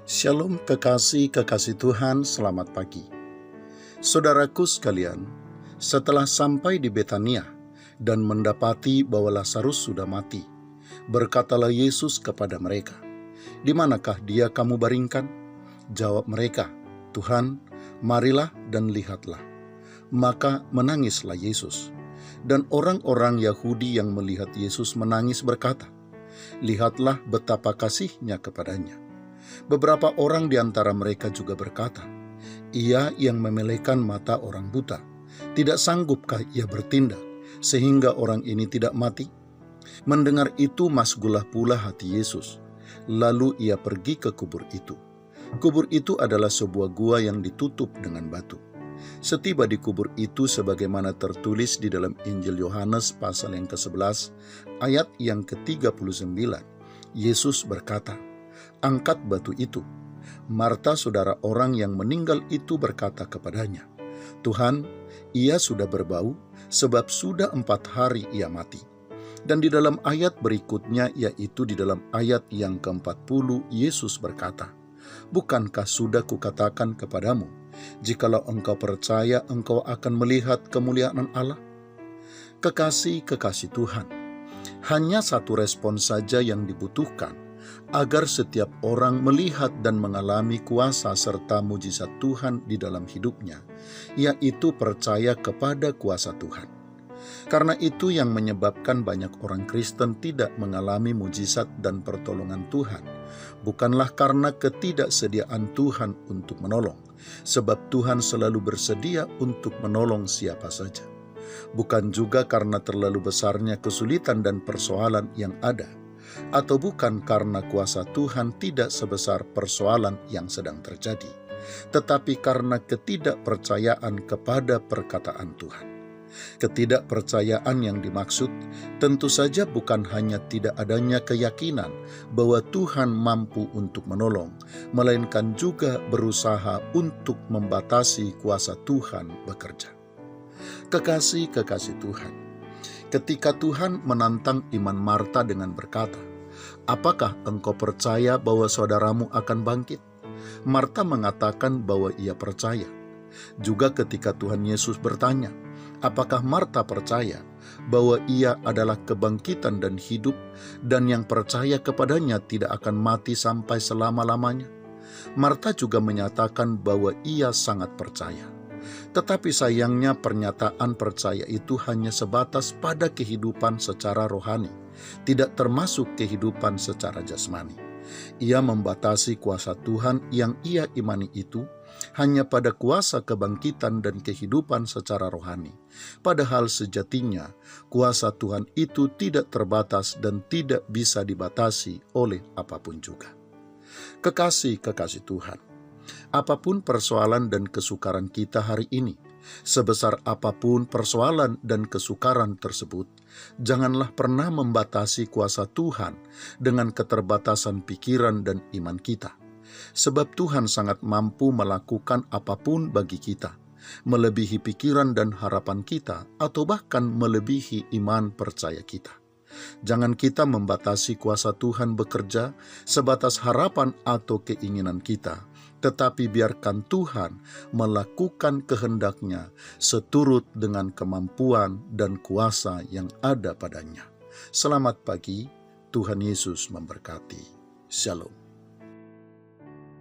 Shalom kekasih Tuhan, selamat pagi. Saudaraku sekalian, setelah sampai di Betania dan mendapati bahwa Lazarus sudah mati, berkatalah Yesus kepada mereka, "Di manakah dia kamu baringkan?" Jawab mereka, "Tuhan, marilah dan lihatlah." Maka menangislah Yesus. Dan orang-orang Yahudi yang melihat Yesus menangis berkata, "Lihatlah betapa kasihnya kepadanya." Beberapa orang di antara mereka juga berkata, "Ia yang memelekan mata orang buta, tidak sanggupkah ia bertindak sehingga orang ini tidak mati?" Mendengar itu masgulah pula hati Yesus. Lalu ia pergi ke kubur itu. Kubur itu adalah sebuah gua yang ditutup dengan batu. Setiba di kubur itu, sebagaimana tertulis di dalam Injil Yohanes pasal yang ke-11 ayat yang ke-39, Yesus berkata, "Angkat batu itu." Marta, saudara orang yang meninggal itu, berkata kepadanya, "Tuhan, ia sudah berbau, sebab sudah 4 hari ia mati." Dan di dalam ayat berikutnya, yaitu di dalam ayat yang ke-40, Yesus berkata, "Bukankah sudah kukatakan kepadamu, jikalau engkau percaya, engkau akan melihat kemuliaan Allah?" Kekasih Tuhan, hanya satu respon saja yang dibutuhkan agar setiap orang melihat dan mengalami kuasa serta mujizat Tuhan di dalam hidupnya, yaitu percaya kepada kuasa Tuhan. Karena itu yang menyebabkan banyak orang Kristen tidak mengalami mujizat dan pertolongan Tuhan, bukanlah karena ketidaksediaan Tuhan untuk menolong, sebab Tuhan selalu bersedia untuk menolong siapa saja. Bukan juga karena terlalu besarnya kesulitan dan persoalan yang ada, atau bukan karena kuasa Tuhan tidak sebesar persoalan yang sedang terjadi, tetapi karena ketidakpercayaan kepada perkataan Tuhan. Ketidakpercayaan yang dimaksud tentu saja bukan hanya tidak adanya keyakinan bahwa Tuhan mampu untuk menolong, melainkan juga berusaha untuk membatasi kuasa Tuhan bekerja. Kekasih Tuhan, ketika Tuhan menantang iman Marta dengan berkata, "Apakah engkau percaya bahwa saudaramu akan bangkit?" Marta mengatakan bahwa ia percaya. Juga ketika Tuhan Yesus bertanya, apakah Marta percaya bahwa ia adalah kebangkitan dan hidup, dan yang percaya kepadanya tidak akan mati sampai selama-lamanya? Marta juga menyatakan bahwa ia sangat percaya. Tetapi sayangnya pernyataan percaya itu hanya sebatas pada kehidupan secara rohani, tidak termasuk kehidupan secara jasmani. Ia membatasi kuasa Tuhan yang ia imani itu hanya pada kuasa kebangkitan dan kehidupan secara rohani. Padahal sejatinya kuasa Tuhan itu tidak terbatas dan tidak bisa dibatasi oleh apapun juga. Kekasih Tuhan, apapun persoalan dan kesukaran kita hari ini, sebesar apapun persoalan dan kesukaran tersebut, janganlah pernah membatasi kuasa Tuhan dengan keterbatasan pikiran dan iman kita. Sebab Tuhan sangat mampu melakukan apapun bagi kita, melebihi pikiran dan harapan kita, atau bahkan melebihi iman percaya kita. Jangan kita membatasi kuasa Tuhan bekerja sebatas harapan atau keinginan kita, tetapi biarkan Tuhan melakukan kehendaknya seturut dengan kemampuan dan kuasa yang ada padanya. Selamat pagi, Tuhan Yesus memberkati. Shalom.